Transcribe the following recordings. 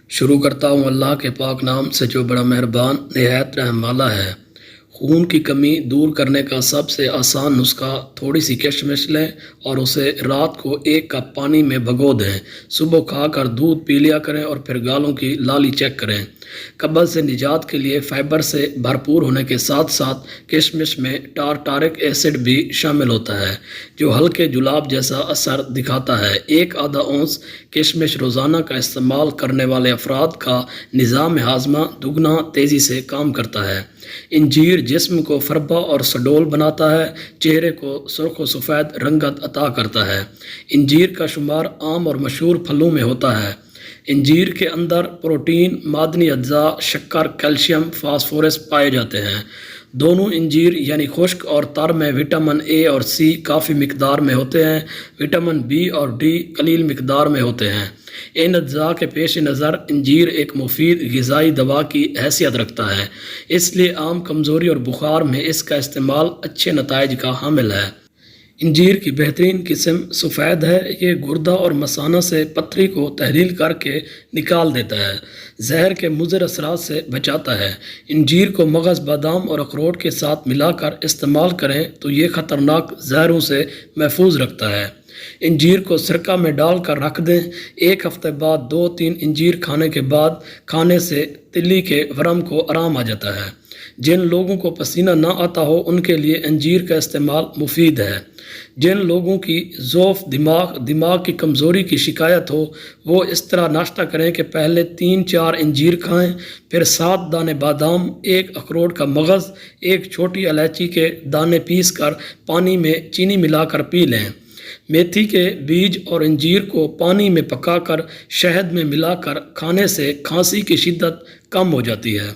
شروع کرتا ہوں اللہ کے پاک نام سے جو بڑا مہربان نہایت رحم والا ہے۔ خون کی کمی دور کرنے کا سب سے آسان نسخہ تھوڑی سی کشمش لیں اور اسے رات کو 1 کپ پانی میں بھگو دیں۔ صبح کھا کر دودھ پی لیا کریں اور پھر گالوں کی لالی چیک کریں۔ قبض سے نجات کے لیے فائبر سے بھرپور ہونے کے ساتھ ساتھ کشمش میں ٹارٹارک ایسڈ بھی شامل ہوتا ہے جو ہلکے جلاب جیسا اثر دکھاتا ہے۔ 1/2 اونس کشمش روزانہ کا استعمال کرنے والے افراد کا نظام ہاضمہ دگنا تیزی سے کام کرتا ہے۔ انجیر جسم کو فربہ اور سڈول بناتا ہے، چہرے کو سرخ و سفید رنگت عطا کرتا ہے۔ انجیر کا شمار عام اور مشہور پھلوں میں ہوتا ہے۔ انجیر کے اندر پروٹین، معدنی اجزاء، شکر، کیلشیم، فاسفورس پائے جاتے ہیں۔ دونوں انجیر یعنی خشک اور تر میں وٹامن اے اور سی کافی مقدار میں ہوتے ہیں، وٹامن بی اور ڈی قلیل مقدار میں ہوتے ہیں۔ ان اجزاء کے پیش نظر انجیر ایک مفید غذائی دوا کی حیثیت رکھتا ہے، اس لیے عام کمزوری اور بخار میں اس کا استعمال اچھے نتائج کا حامل ہے۔ انجیر کی بہترین قسم سفید ہے، یہ گردہ اور مثانہ سے پتھری کو تحلیل کر کے نکال دیتا ہے، زہر کے مضر اثرات سے بچاتا ہے۔ انجیر کو مغز، بادام اور اخروٹ کے ساتھ ملا کر استعمال کریں تو یہ خطرناک زہروں سے محفوظ رکھتا ہے۔ انجیر کو سرکہ میں ڈال کر رکھ دیں، 1 ہفتے بعد 2-3 انجیر کھانے کے بعد کھانے سے تلی کے ورم کو آرام آ جاتا ہے۔ جن لوگوں کو پسینہ نہ آتا ہو ان کے لیے انجیر کا استعمال مفید ہے۔ جن لوگوں کی ضعف دماغ کی کمزوری کی شکایت ہو وہ اس طرح ناشتہ کریں کہ پہلے 3-4 انجیر کھائیں، پھر 7 دانے بادام، 1 اخروٹ کا مغز، 1 چھوٹی الائچی کے دانے پیس کر پانی میں چینی ملا کر پی لیں۔ میتھی کے بیج اور انجیر کو پانی میں پکا کر شہد میں ملا کر کھانے سے کھانسی کی شدت کم ہو جاتی ہے۔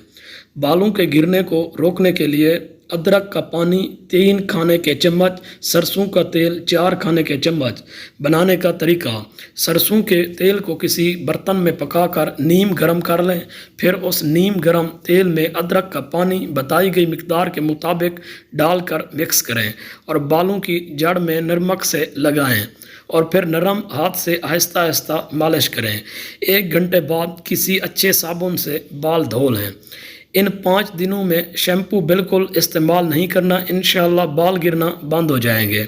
بالوں کے گرنے کو روکنے کے لیے ادرک کا پانی 3 کھانے کے چمچ، سرسوں کا تیل 4 کھانے کے چمچ۔ بنانے کا طریقہ: سرسوں کے تیل کو کسی برتن میں پکا کر نیم گرم کر لیں، پھر اس نیم گرم تیل میں ادرک کا پانی بتائی گئی مقدار کے مطابق ڈال کر مکس کریں اور بالوں کی جڑ میں نرمک سے لگائیں اور پھر نرم ہاتھ سے آہستہ آہستہ مالش کریں۔ 1 گھنٹے بعد کسی اچھے صابن سے بال دھو لیں۔ ان 5 دنوں میں شیمپو بالکل استعمال نہیں کرنا، انشاءاللہ بال گرنا بند ہو جائیں گے۔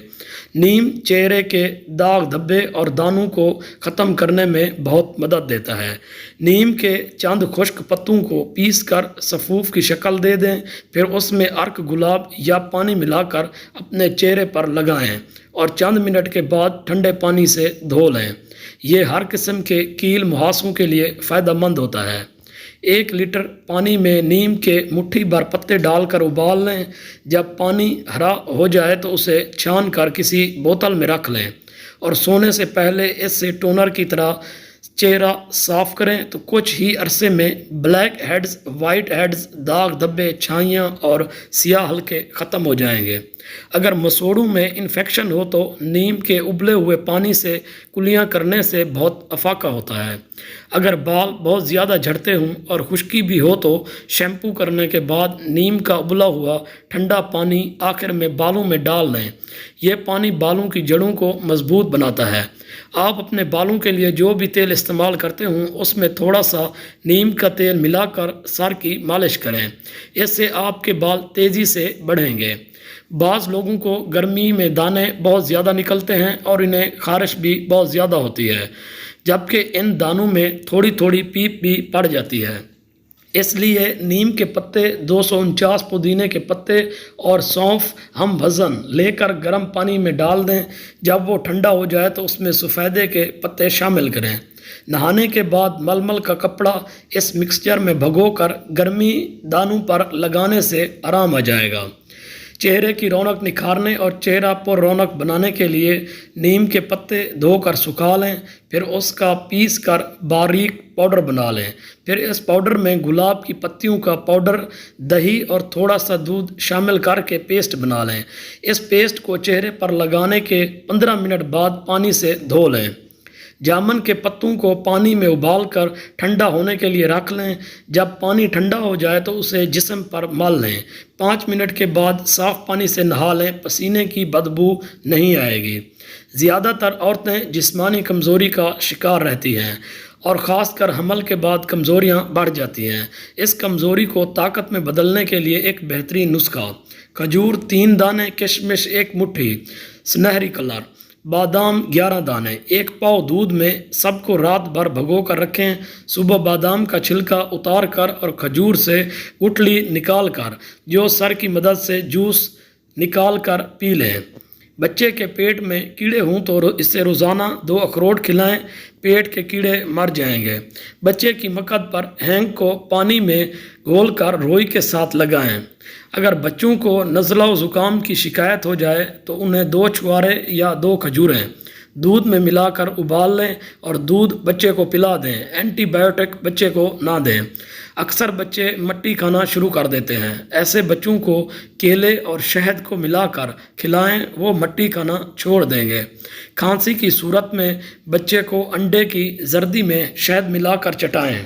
نیم چہرے کے داغ دھبے اور دانوں کو ختم کرنے میں بہت مدد دیتا ہے۔ نیم کے چند خشک پتوں کو پیس کر سفوف کی شکل دے دیں، پھر اس میں عرق گلاب یا پانی ملا کر اپنے چہرے پر لگائیں اور چند منٹ کے بعد ٹھنڈے پانی سے دھو لیں۔ یہ ہر قسم کے کیل مہاسوں کے لیے فائدہ مند ہوتا ہے۔ 1 لیٹر پانی میں نیم کے مٹھی بھر پتے ڈال کر ابال لیں۔ جب پانی ہرا ہو جائے تو اسے چھان کر کسی بوتل میں رکھ لیں اور سونے سے پہلے اس سے ٹونر کی طرح چہرہ صاف کریں تو کچھ ہی عرصے میں بلیک ہیڈز، وائٹ ہیڈز، داغ دھبے، چھائیاں اور سیاہ حلقے ختم ہو جائیں گے۔ اگر مسوڑوں میں انفیکشن ہو تو نیم کے ابلے ہوئے پانی سے کلیاں کرنے سے بہت افاقہ ہوتا ہے۔ اگر بال بہت زیادہ جھڑتے ہوں اور خشکی بھی ہو تو شیمپو کرنے کے بعد نیم کا ابلا ہوا ٹھنڈا پانی آخر میں بالوں میں ڈال لیں۔ یہ پانی بالوں کی جڑوں کو مضبوط بناتا ہے۔ آپ اپنے بالوں کے لیے جو بھی تیل استعمال کرتے ہوں اس میں تھوڑا سا نیم کا تیل ملا کر سر کی مالش کریں، اس سے آپ کے بال تیزی سے بڑھیں گے۔ بعض لوگوں کو گرمی میں دانے بہت زیادہ نکلتے ہیں اور انہیں خارش بھی بہت زیادہ ہوتی ہے، جبکہ ان دانوں میں تھوڑی تھوڑی پیپ بھی پڑ جاتی ہے۔ اس لیے نیم کے پتے، 249 پودینے کے پتے اور سونف ہم وزن لے کر گرم پانی میں ڈال دیں۔ جب وہ ٹھنڈا ہو جائے تو اس میں سفیدے کے پتے شامل کریں۔ نہانے کے بعد ململ کا کپڑا اس مکسچر میں بھگو کر گرمی دانوں پر لگانے سے آرام آ جائے گا۔ چہرے کی رونق نکھارنے اور چہرہ پر رونق بنانے کے لیے نیم کے پتے دھو کر سکھا لیں، پھر اس کا پیس کر باریک پاؤڈر بنا لیں۔ پھر اس پاؤڈر میں گلاب کی پتیوں کا پاؤڈر، دہی اور تھوڑا سا دودھ شامل کر کے پیسٹ بنا لیں۔ اس پیسٹ کو چہرے پر لگانے کے 15 منٹ بعد پانی سے دھو لیں۔ جامن کے پتوں کو پانی میں ابال کر ٹھنڈا ہونے کے لیے رکھ لیں۔ جب پانی ٹھنڈا ہو جائے تو اسے جسم پر مل لیں۔ 5 منٹ کے بعد صاف پانی سے نہا لیں، پسینے کی بدبو نہیں آئے گی۔ زیادہ تر عورتیں جسمانی کمزوری کا شکار رہتی ہیں اور خاص کر حمل کے بعد کمزوریاں بڑھ جاتی ہیں۔ اس کمزوری کو طاقت میں بدلنے کے لیے ایک بہترین نسخہ: کھجور 3 دانے، کشمش 1 مٹھی، سنہری کلر بادام 11 دانے، 1 پاؤ دودھ میں سب کو رات بھر بھگو کر رکھیں۔ صبح بادام کا چھلکا اتار کر اور کھجور سے گٹھلی نکال کر جو سر کی مدد سے جوس نکال کر پی لیں۔ بچے کے پیٹ میں کیڑے ہوں تو اسے روزانہ 2 اخروٹ کھلائیں، پیٹ کے کیڑے مر جائیں گے۔ بچے کی مقعد پر ہینگ کو پانی میں گھول کر روئی کے ساتھ لگائیں۔ اگر بچوں کو نزلہ و زکام کی شکایت ہو جائے تو انہیں 2 چھوارے یا 2 کھجوریں دودھ میں ملا کر ابال لیں اور دودھ بچے کو پلا دیں۔ اینٹی بائیوٹک بچے کو نہ دیں۔ اکثر بچے مٹی کھانا شروع کر دیتے ہیں، ایسے بچوں کو کیلے اور شہد کو ملا کر کھلائیں، وہ مٹی کھانا چھوڑ دیں گے۔ کھانسی کی صورت میں بچے کو انڈے کی زردی میں شہد ملا کر چٹائیں۔